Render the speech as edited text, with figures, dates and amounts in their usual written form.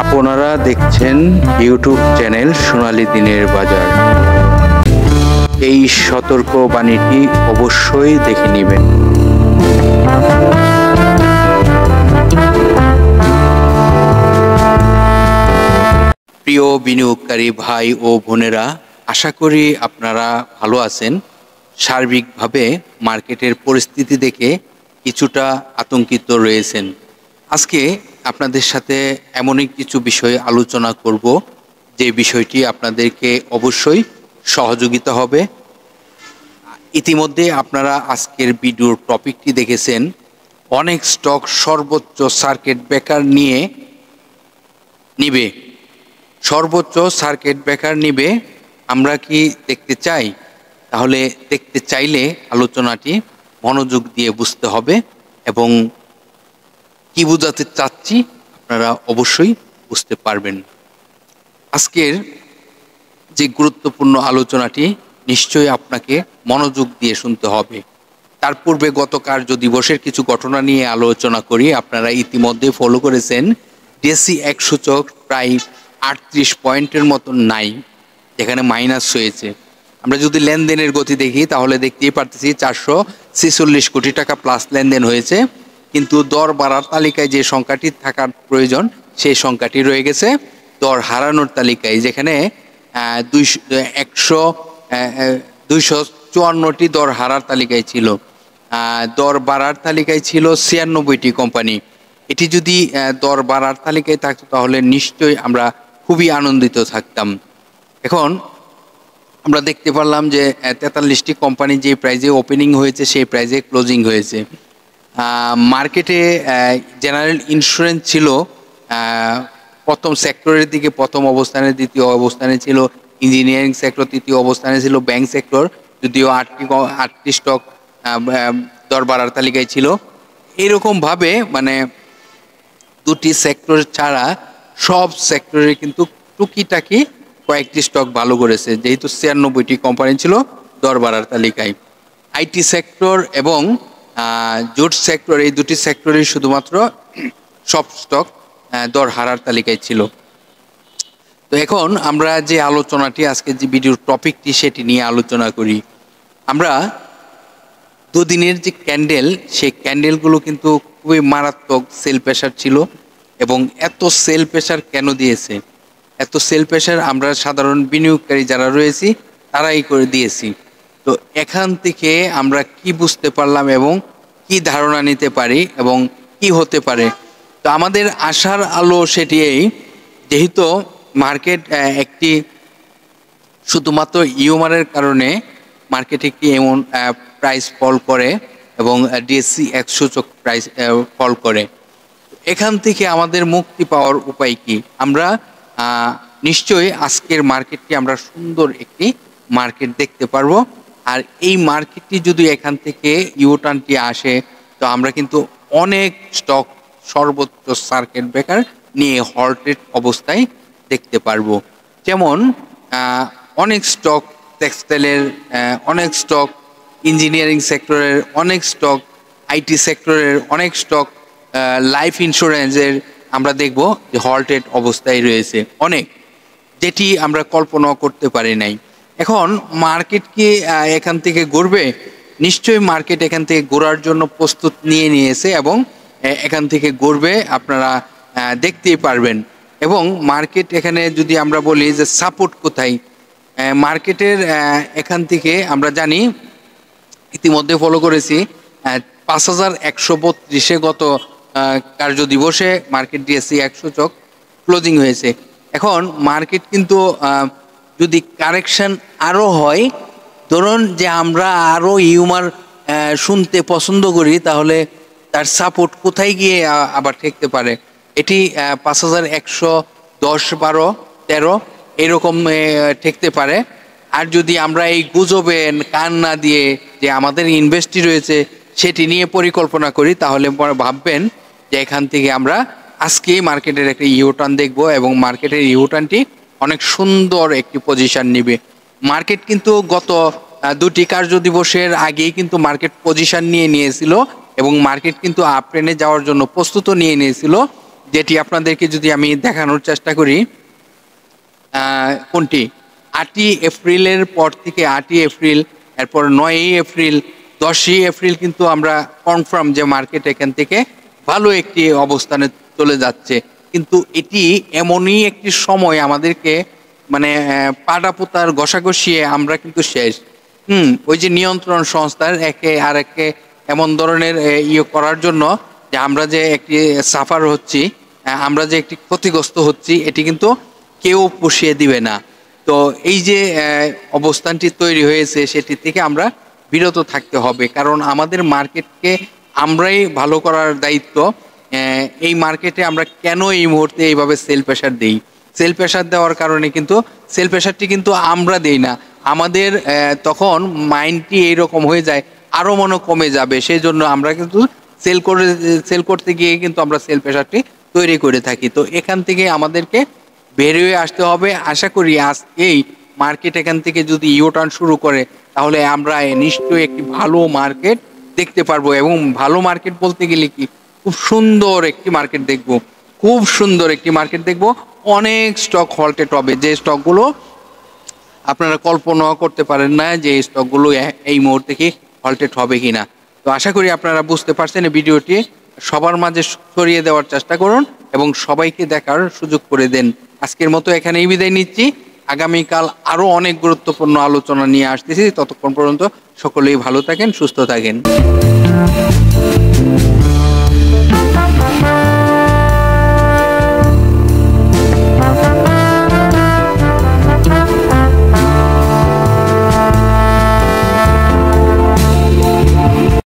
আপনারা দেখছেন YouTube channel সোনালী দিনের বাজার। এই সতর্ক বাণীটি অবশ্যই দেখে নেবেন। প্রিয় বিনিয়োগকারী ভাই ও বোনেরা, আশা করি আপনারা ভালো আছেন। সার্বিকভাবে মার্কেটের পরিস্থিতি দেখে কিছুটা আতঙ্কিত রয়েছেন। আজকে আপনাদের সাথে এমনই কিছু বিষয় আলোচনা করব যে বিষয়টি আপনাদেরকে অবশ্যই সহযোগিতা হবে। ইতিমধ্যে আপনারা আজকের ভিডিওর টপিকটি দেখেছেন, অনেক স্টক সর্বোচ্চ সার্কিট ব্রেকার নিবে। সর্বোচ্চ সার্কিট ব্রেকার নিবে আমরা কি দেখতে চাই? তাহলে দেখতে চাইলে আলোচনাটি মনোযোগ দিয়ে বুঝতে হবে এবং কি বোঝাতে চাচ্ছি আপনারা অবশ্যই বুঝতে পারবেন। আজকের যে গুরুত্বপূর্ণ আলোচনাটি নিশ্চয়ই আপনাকে মনোযোগ দিয়ে শুনতে হবে। তার পূর্বে গত কার্য দিবসের কিছু ঘটনা নিয়ে আলোচনা করি। আপনারা ইতিমধ্যে ফলো করেছেন, ডিএসসি 1 সূচক প্রায় 38 পয়েন্টের মতন নাই, যেখানে মাইনাস হয়েছে। আমরা যদি লেনদেনের গতি দেখি তাহলে দেখতেই পারতেছি 446 কোটি টাকা প্লাস লেনদেন হয়েছে, কিন্তু দর বাড়ার তালিকায় যে সংখ্যাটি থাকার প্রয়োজন সেই সংখ্যাটি রয়ে গেছে দর হারানোর তালিকায়, যেখানে 254টি দর হারার তালিকায় ছিল। দর বাড়ার তালিকায় ছিল 96টি কোম্পানি। এটি যদি দর বাড়ার তালিকায় থাকতো তাহলে নিশ্চয়ই আমরা খুবই আনন্দিত থাকতাম। এখন আমরা দেখতে পারলাম যে 43টি কোম্পানি যে প্রাইজে ওপেনিং হয়েছে সেই প্রাইজে ক্লোজিং হয়েছে। মার্কেটে জেনারেল ইন্স্যুরেন্স ছিল প্রথম সেক্টরের দিকে প্রথম অবস্থানে, দ্বিতীয় অবস্থানে ছিল ইঞ্জিনিয়ারিং সেক্টর, তৃতীয় অবস্থানে ছিল ব্যাংক সেক্টর, যদিও 8টি স্টক দর বাড়ার তালিকায় ছিল। এরকমভাবে মানে দুটি সেক্টর ছাড়া সব সেক্টরে কিন্তু টুকিটাকি কয়েকটি স্টক ভালো করেছে, যেহেতু 96টি কোম্পানি ছিল দর বাড়ার তালিকায়। আইটি সেক্টর এবং জুট সেক্টর, এই দুটি সেক্টরে শুধুমাত্র সব স্টক দর হারার তালিকায় ছিল। তো এখন আমরা যে আলোচনাটি, আজকে যে ভিডিওর টপিকটি সেটি নিয়ে আলোচনা করি। আমরা দুদিনের যে ক্যান্ডেল, সেই ক্যান্ডেলগুলো কিন্তু খুবই মারাত্মক সেল প্রেশার ছিল। এবং এত সেল প্রেশার কেন দিয়েছে? এত সেল প্রেশার আমরা সাধারণ বিনিয়োগকারী যারা রয়েছি তারাই করে দিয়েছি। তো এখান থেকে আমরা কি বুঝতে পারলাম এবং কি ধারণা নিতে পারি এবং কি হতে পারে? তো আমাদের আশার আলো সেটি এই, যেহেতু মার্কেট একটি শুধুমাত্র ইউমারের কারণে মার্কেট একটি এমন প্রাইস ফল করে এবং ডিএসসি 1 সূচক প্রাইস ফল করে। এখান থেকে আমাদের মুক্তি পাওয়ার উপায় কি? আমরা নিশ্চয়ই আজকের মার্কেটটি আমরা সুন্দর একটি মার্কেট দেখতে পারবো। আর এই মার্কেটটি যদি এখান থেকে ইউটার্নটি আসে তো আমরা কিন্তু অনেক স্টক সর্বোচ্চ সার্কিট ব্রেকার নিয়ে হল্টেড অবস্থায় দেখতে পারবো। যেমন অনেক স্টক টেক্সটাইলের, অনেক স্টক ইঞ্জিনিয়ারিং সেক্টরের, অনেক স্টক আইটি সেক্টরের, অনেক স্টক লাইফ ইন্স্যুরেন্সের আমরা দেখব যে হল্টেড অবস্থায় রয়েছে অনেক, যেটি আমরা কল্পনা করতে পারি নাই। এখন মার্কেট কি এখান থেকে ঘুরবে? নিশ্চয়ই মার্কেট এখান থেকে ঘোরার জন্য প্রস্তুত নিয়েছে এবং এখান থেকে ঘুরবে, আপনারা দেখতেই পারবেন। এবং মার্কেট এখানে যদি আমরা বলি যে সাপোর্ট কোথায়, মার্কেটের এখান থেকে আমরা জানি, ইতিমধ্যে ফলো করেছি 5132-এ গত কার্য দিবসে মার্কেট ডিএসসি 1 সূচক ক্লোজিং হয়েছে। এখন মার্কেট কিন্তু যদি কারেকশন আরও হয়, ধরুন যে আমরা আরও ইউমার শুনতে পছন্দ করি, তাহলে তার সাপোর্ট কোথায় গিয়ে আবার ঠেকতে পারে? এটি 5110, 12, 13 এরকম ঠেকতে পারে। আর যদি আমরা এই গুজবে কান না দিয়ে যে আমাদের ইনভেস্টি রয়েছে সেটি নিয়ে পরিকল্পনা করি, তাহলে ভাববেন যে এখান থেকে আমরা আজকেই মার্কেটের একটা ইউটার্ন দেখব এবং মার্কেটের ইউটার্নটি অনেক সুন্দর একটি পজিশন নেবে। মার্কেট কিন্তু গত দুটি কার্য দিবসের আগেই কিন্তু মার্কেট পজিশন নিয়েছিল এবং মার্কেট কিন্তু আপ ট্রেনে যাওয়ার জন্য প্রস্তুত নিয়ে নিয়েছিল, যেটি আপনাদেরকে যদি আমি দেখানোর চেষ্টা করি, কোনটি ৮ই এপ্রিলের পর থেকে ৮ই এপ্রিল, এরপর ৯ই এপ্রিল, ১০ই এপ্রিল কিন্তু আমরা কনফার্ম যে মার্কেট এখান থেকে ভালো একটি অবস্থানে চলে যাচ্ছে। কিন্তু এটি এমনই একটি সময় আমাদেরকে মানে পাটা পোতার ঘষাঘষিয়ে আমরা কিন্তু শেষ। ওই যে নিয়ন্ত্রণ সংস্থার একে আর একে এমন ধরনের ইয়ে করার জন্য যে আমরা যে একটি সাফার হচ্ছি, আমরা যে একটি ক্ষতিগ্রস্ত হচ্ছি, এটি কিন্তু কেউ পুষিয়ে দিবে না। তো এই যে অবস্থানটি তৈরি হয়েছে সেটি থেকে আমরা বিরত থাকতে হবে, কারণ আমাদের মার্কেটকে আমরাই ভালো করার দায়িত্ব। এই মার্কেটে আমরা কেন এই মুহূর্তে এইভাবে সেল প্রেশার দিই? সেল প্রেশার দেওয়ার কারণে কিন্তু সেল প্রেশারটি কিন্তু আমরা দেই না, আমাদের তখন মাইন্ডটি এইরকম হয়ে যায়, আরও মনে কমে যাবে, সেই জন্য আমরা কিন্তু সেল করতে গিয়ে কিন্তু আমরা সেল প্রেশারটি তৈরি করে থাকি। তো এখান থেকে আমাদেরকে বের হয়ে আসতে হবে। আশা করি আজকেই মার্কেট এখান থেকে যদি ইউটার্ন শুরু করে তাহলে আমরা নিশ্চয়ই একটি ভালো মার্কেট দেখতে পারবো। এবং ভালো মার্কেট বলতে গেলে কি, খুব সুন্দর একটি মার্কেট দেখব, খুব সুন্দর একটি মার্কেট দেখব। অনেক স্টক হল্টেড হবে, যে স্টকগুলো আপনারা কল্পনাও করতে পারেন না যে এই স্টকগুলো এই মুহূর্তে কি হল্টেড হবে কিনা। তো আশা করি আপনারা বুঝতে পারছেন। এই ভিডিওটি সবার মাঝে ছড়িয়ে দেওয়ার চেষ্টা করুন এবং সবাইকে দেখার সুযোগ করে দেন। আজকের মতো এখানেই বিদায় নিচ্ছি। আগামীকাল আরও অনেক গুরুত্বপূর্ণ আলোচনা নিয়ে আসতেছি। ততক্ষণ পর্যন্ত সকলেই ভালো থাকেন, সুস্থ থাকেন।